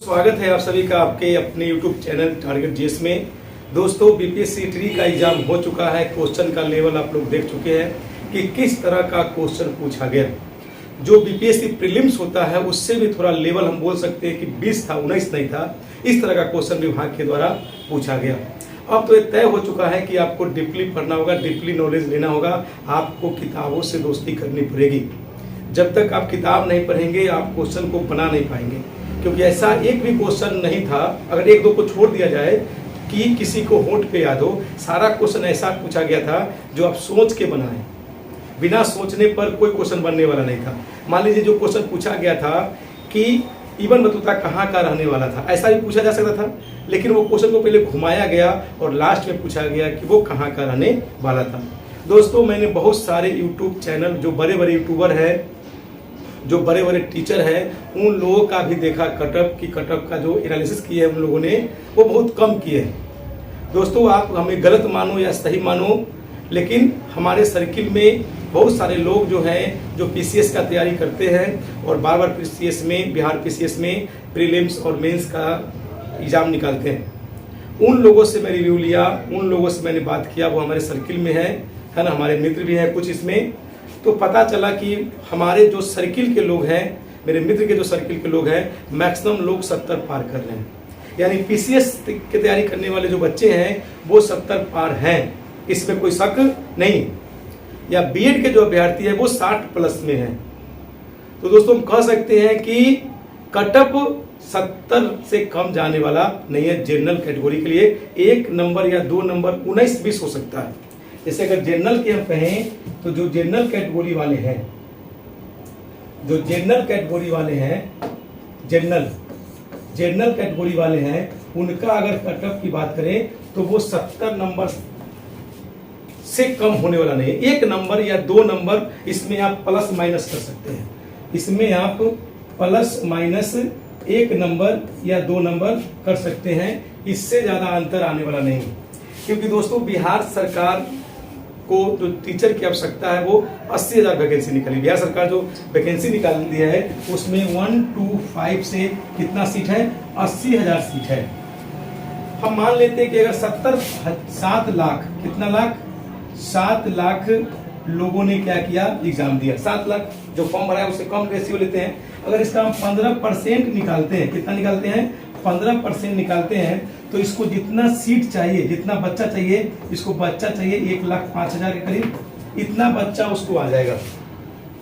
स्वागत है आप सभी का आपके अपने YouTube चैनल टारगेट जीएस में। दोस्तों, बीपीएससी ट्री का एग्जाम हो चुका है। क्वेश्चन का लेवल आप लोग देख चुके हैं कि किस तरह का क्वेश्चन पूछा गया। जो बीपीएससी प्रीलिम्स होता है उससे भी थोड़ा लेवल हम बोल सकते हैं कि 20 था, 19 नहीं था। इस तरह का क्वेश्चन विभाग के द्वारा पूछा गया। अब तो ये तय हो चुका है कि आपको डीपली पढ़ना होगा, डीपली नॉलेज लेना होगा, आपको किताबों से दोस्ती करनी पड़ेगी। जब तक आप किताब नहीं पढ़ेंगे आप क्वेश्चन को बना नहीं पाएंगे, क्योंकि ऐसा एक भी क्वेश्चन नहीं था, अगर एक दो को छोड़ दिया जाए, कि किसी को होंठ पे याद हो। सारा क्वेश्चन ऐसा पूछा गया था जो आप सोच के बनाएं। बिना सोचने पर कोई क्वेश्चन बनने वाला नहीं था। मान लीजिए जो क्वेश्चन पूछा गया था कि इबन बतूता कहाँ का रहने वाला था, ऐसा भी पूछा जा सकता था, लेकिन वो क्वेश्चन को पहले घुमाया गया और लास्ट में पूछा गया कि वो कहाँ का रहने वाला था। दोस्तों, मैंने बहुत सारे यूट्यूब चैनल, जो बड़े बड़े यूट्यूबर हैं, जो बड़े बड़े टीचर हैं, उन लोगों का भी देखा कटअप का जो एनालिसिस किया है उन लोगों ने, वो बहुत कम किए हैं। दोस्तों, आप हमें गलत मानो या सही मानो, लेकिन हमारे सर्किल में बहुत सारे लोग जो हैं जो पीसीएस का तैयारी करते हैं और बार बार पीसीएस में, बिहार पीसीएस में प्रीलिम्स और मेंस का एग्जाम निकालते हैं। उन लोगों से मैं रिव्यू लिया, उन लोगों से मैंने बात किया, वो हमारे सर्किल में है ना, हमारे मित्र भी हैं कुछ इसमें। तो पता चला कि हमारे जो सर्किल के लोग हैं, मेरे मित्र के जो सर्किल के लोग हैं, मैक्सिमम लोग 70 पार कर रहे हैं। यानी पीसीएस की तैयारी करने वाले जो बच्चे हैं वो 70 पार हैं, इसमें कोई शक नहीं। या बीएड के जो अभ्यर्थी है वो 60 प्लस में है। तो दोस्तों, हम कह सकते हैं कि कटअप 70 से कम जाने वाला नहीं है जनरल कैटेगरी के लिए। 1 नंबर या 2 नंबर 19-20 हो सकता है। जैसे अगर जनरल के हम कहें तो जो जनरल कैटेगरी वाले हैं, जनरल कैटेगरी वाले हैं, उनका अगर कटअप की बात करें तो वो 70 नंबर से कम होने वाला नहीं है। 1 नंबर या 2 नंबर इसमें आप प्लस माइनस कर सकते हैं। इसमें आप प्लस माइनस 1 नंबर या 2 नंबर कर सकते हैं, इससे ज्यादा अंतर आने वाला नहीं। क्योंकि दोस्तों, बिहार सरकार को जो टीचर की आवश्यकता है वो 80,000 वैकेंसी निकली। बिहार सरकार जो वैकेंसी निकाल दिया है उसमें 125 से कितना सीट है, 80,000 सीट है। हम मान लेते हैं कि अगर 7 लाख, कितना लाख, 7 लाख लोगों ने क्या किया, एग्जाम दिया। 7 लाख जो फॉर्म भरा है उससे कम रेशियो लेते हैं। अगर इसका हम 15% निकालते हैं, कितना निकालते हैं, 15% निकालते हैं, तो इसको जितना सीट चाहिए, जितना बच्चा चाहिए, इसको बच्चा चाहिए 1,05,000 के करीब, इतना बच्चा उसको आ जाएगा।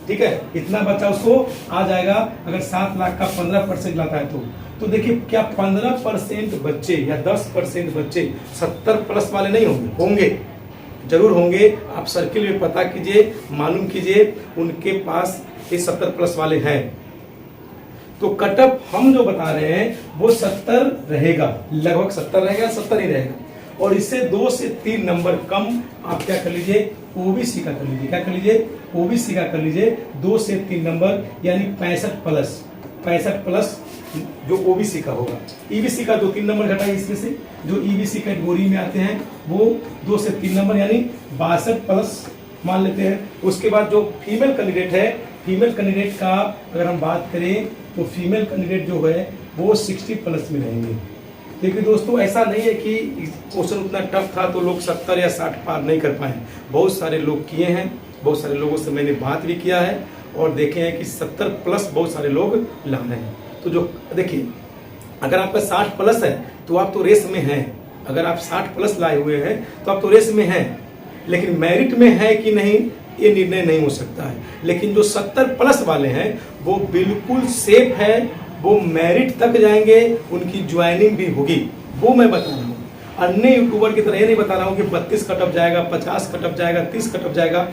ठीक है, इतना बच्चा उसको आ जाएगा अगर 7 लाख का 15% लाता है तो देखिए क्या 15% बच्चे या 10% बच्चे 70 प्लस वाले नहीं होंगे, जरूर होंगे। आप सर्किल में पता कीजिए, मालूम कीजिए, उनके पास ये 70 प्लस वाले हैं। तो कटअप हम जो बता रहे हैं वो 70 रहेगा, लगभग 70 रहेगा, 70 ही रहेगा। और इससे 2 से 3 नंबर कम आप क्या कर लीजिए, ओबीसी का कर लीजिए। क्या कर लीजिए, ओबीसी का कर लीजिए। 2 से 3 नंबर यानी 65 प्लस जो ओबीसी का होगा। ईबीसी का 2-3 नंबर घटाइए इसमें से, जो ईबीसी कैटेगरी में आते हैं वो 2 से 3 नंबर यानी 62 प्लस मान लेते हैं। उसके बाद जो फीमेल कैंडिडेट है, फीमेल कैंडिडेट का अगर हम बात करें तो फीमेल कैंडिडेट जो है वो 60 प्लस में रहेंगे। लेकिन दोस्तों, ऐसा नहीं है कि क्वेश्चन उतना टफ था तो लोग 70 या 60 पार नहीं कर पाए। बहुत सारे लोग किए हैं, बहुत सारे लोगों से मैंने बात भी किया है और देखे हैं कि 70 प्लस बहुत सारे लोग ला रहे हैं। तो जो देखिए, अगर आपका 60 प्लस है तो आप तो रेस में हैं। अगर आप 60 प्लस लाए हुए हैं तो आप तो रेस में हैं, लेकिन मेरिट में है कि नहीं ये निर्णय नहीं हो सकता है। लेकिन जो 70 प्लस वाले हैं वो बिल्कुल सेफ है, वो मेरिट तक जाएंगे, उनकी ज्वाइनिंग भी होगी, वो मैं बता रहा हूँ। अन्य यूट्यूबर की तरह ये नहीं बता रहा हूँ कि 32 कटअप जाएगा, 50 कटअप जाएगा, 30 कटअप जाएगा।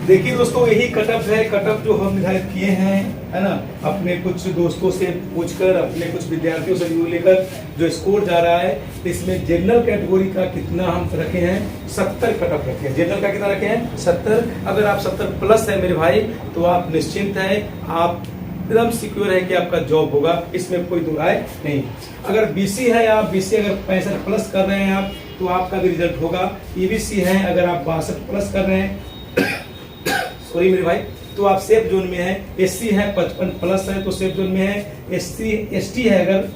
देखिए दोस्तों, यही कटअप है, कटअप जो हम निर्धारित किए हैं, है ना, अपने कुछ दोस्तों से पूछकर, अपने कुछ विद्यार्थियों से रिव्यू लेकर जो स्कोर जा रहा है। तो इसमें जनरल कैटेगरी का कितना हम रखे हैं, 70 कटअप रखे हैं। जनरल का कितना रखे हैं, 70। अगर आप 70 प्लस है मेरे भाई तो आप निश्चिंत है, आप एकदम सिक्योर है कि आपका जॉब होगा, इसमें कोई दो राय नहीं। अगर बीसी है, आप बीसी अगर 65 प्लस कर रहे हैं आप, तो आपका भी रिजल्ट होगा। ईबीसी है, अगर आप 62 प्लस कर रहे हैं, सॉरी मेरे भाई, तो आप सेफ जोन में है। एससी है 55 प्लस है तो सेफ जोन में है। एससी एसटी है अगर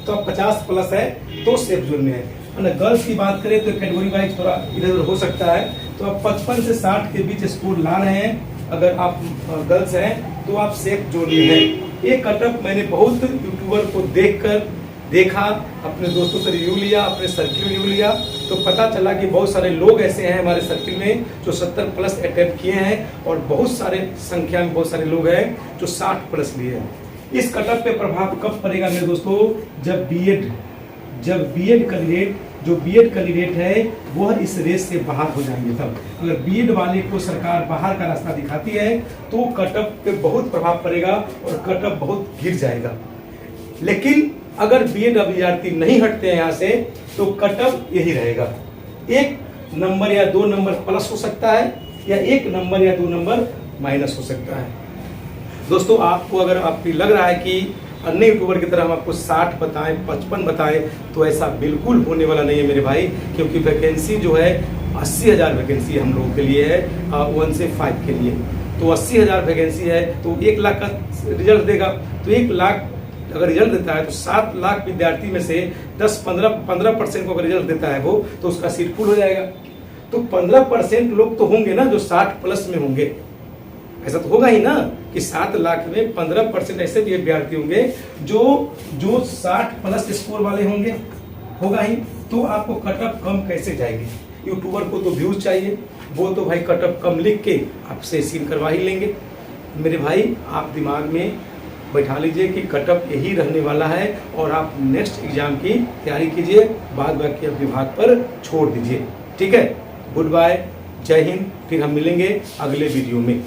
तो आप 50 प्लस है तो सेफ जोन में है। और गर्ल्स की बात करें तो कैटेगरी वाइज थोड़ा इधर उधर हो सकता है, तो आप 55 से 60 के बीच स्कोर ला रहे हैं अगर आप गर्ल्स हैं तो आप सेफ जोन में हैं। ये कटअप मैंने बहुत यूट्यूबर को देखा, अपने दोस्तों से रिव्यू लिया, अपने सर्किल में रिव्यू लिया, तो पता चला कि बहुत सारे लोग ऐसे हैं हमारे सर्किल में जो 70 प्लस अटेम्प्ट किए हैं और बहुत सारे संख्या में बहुत सारे लोग हैं जो 60 प्लस लिए हैं। इस कटअप पे प्रभाव कब पड़ेगा मेरे दोस्तों? जब बीएड कैंडिडेट है वह इस रेस से बाहर हो जाएंगे। तब अगर बीएड वाले को सरकार बाहर का रास्ता दिखाती है तो कटअप पे बहुत प्रभाव पड़ेगा और कटअप बहुत गिर जाएगा। लेकिन अगर बीएड अभ्यर्थी नहीं हटते हैं यहाँ से तो कटअप यही रहेगा, 1 नंबर या 2 नंबर प्लस हो सकता है या 1 नंबर या 2 नंबर माइनस हो सकता है। दोस्तों आपको अगर आपको लग रहा है कि अन्य यूट्यूबर की तरह हम आपको 60 बताएं 55 बताएं तो ऐसा बिल्कुल होने वाला नहीं है मेरे भाई, क्योंकि वैकेंसी जो है 80,000 वैकेंसी हम लोगों के लिए है 1 से 5 के लिए। तो 80,000 वैकेंसी है तो 1 लाख का रिजल्ट देगा, तो 1 लाख अगर रिजल्ट देता है तो 7 लाख विद्यार्थी में से 10-15% को अगर रिजल्ट देता है वो, तो उसका सीट फुल हो जाएगा। तो 15% लोग तो होंगे ना जो 60 प्लस में होंगे, ऐसा तो होगा ही ना कि 7 लाख में 15% ऐसे भी विद्यार्थी होंगे जो 60 प्लस स्कोर वाले होंगे, होगा ही। तो आपको कटअप कम कैसे जाएगी? यूट्यूबर को तो व्यूज चाहिए, वो तो भाई कटअप कम लिख के आपसे सीन करवा ही लेंगे। मेरे भाई आप दिमाग में बैठा लीजिए कि कटअप यही रहने वाला है और आप नेक्स्ट एग्जाम की तैयारी कीजिए, बाद बाकी आप विभाग पर छोड़ दीजिए। ठीक है, गुड बाय, जय हिंद। फिर हम मिलेंगे अगले वीडियो में।